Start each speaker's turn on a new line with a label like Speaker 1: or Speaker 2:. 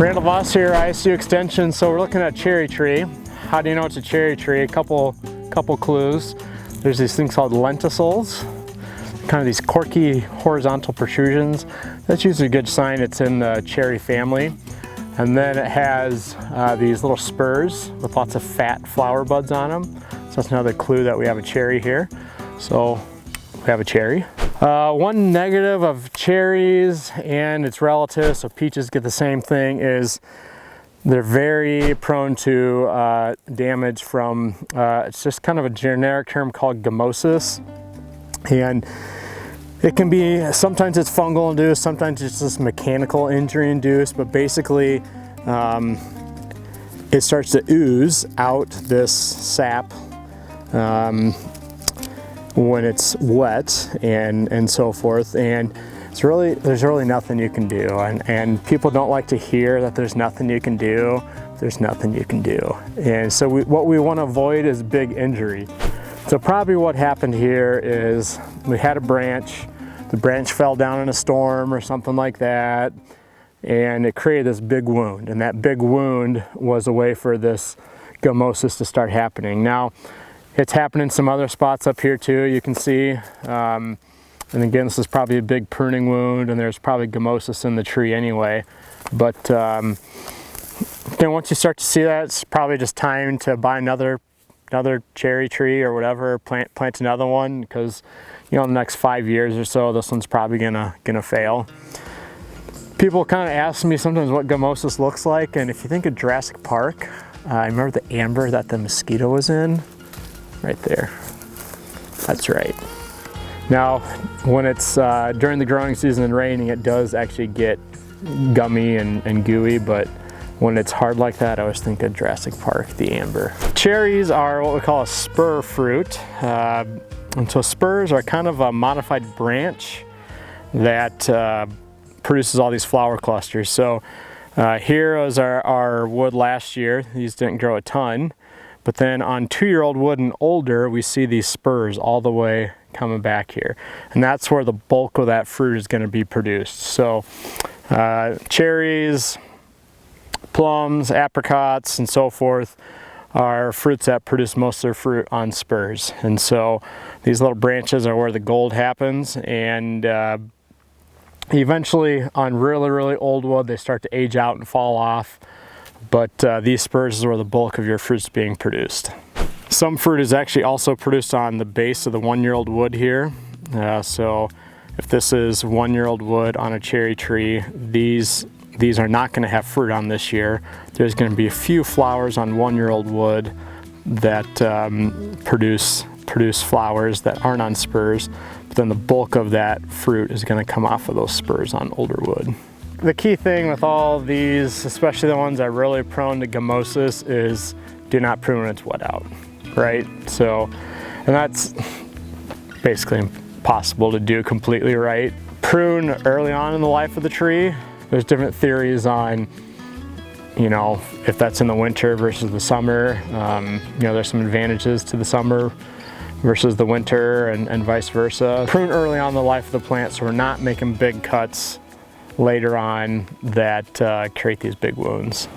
Speaker 1: Randall Voss here, ISU Extension. So we're looking at cherry tree. How do you know it's a cherry tree? A couple clues. There's these things called lenticels, kind of these corky horizontal protrusions. That's usually a good sign it's in the cherry family. And then it has these little spurs with lots of fat flower buds on them. So that's another clue that we have a cherry here. So we have a cherry. One negative of cherries and its relatives, so peaches get the same thing, is they're very prone to damage from, it's just kind of a generic term called gummosis. And it can be, sometimes it's fungal induced, sometimes it's just mechanical injury induced, but basically it starts to ooze out this sap when it's wet and so forth, and there's really nothing you can do, and people don't like to hear that there's nothing you can do. There's nothing you can do, and so what we want to avoid is big injury. So probably what happened here is we had a branch, the branch fell down in a storm or something like that, and it created this big wound, and that big wound was a way for this gummosis to start happening. Now, it's happening in some other spots up here too, you can see. And again, this is probably a big pruning wound, and there's probably gummosis in the tree anyway. But then once you start to see that, it's probably just time to buy another cherry tree or whatever, plant another one, because in the next 5 years or so, this one's probably gonna fail. People kind of ask me sometimes what gummosis looks like, and if you think of Jurassic Park, I remember the amber that the mosquito was in. Right there. That's right. Now, when it's during the growing season and raining, it does actually get gummy and gooey, but when it's hard like that, I always think of Jurassic Park, the amber. Cherries are what we call a spur fruit. And so spurs are kind of a modified branch that produces all these flower clusters. So here was our wood last year. These didn't grow a ton. But then on 2-year-old wood and older, we see these spurs all the way coming back here. And that's where the bulk of that fruit is going to be produced. So cherries, plums, apricots, and so forth are fruits that produce most of their fruit on spurs. And so these little branches are where the gold happens. And eventually on really, really old wood, they start to age out and fall off. But these spurs is where the bulk of your fruit's being produced. Some fruit is actually also produced on the base of the 1-year-old wood here. So if this is 1-year-old wood on a cherry tree, these are not going to have fruit on this year. There's going to be a few flowers on 1-year-old wood that produce flowers that aren't on spurs, but then the bulk of that fruit is going to come off of those spurs on older wood. The key thing with all of these, especially the ones that are really prone to gummosis, is do not prune when it's wet out, right? So, and that's basically impossible to do completely right. Prune early on in the life of the tree. There's different theories on, if that's in the winter versus the summer. There's some advantages to the summer versus the winter and vice versa. Prune early on in the life of the plant so we're not making big cuts later on that create these big wounds.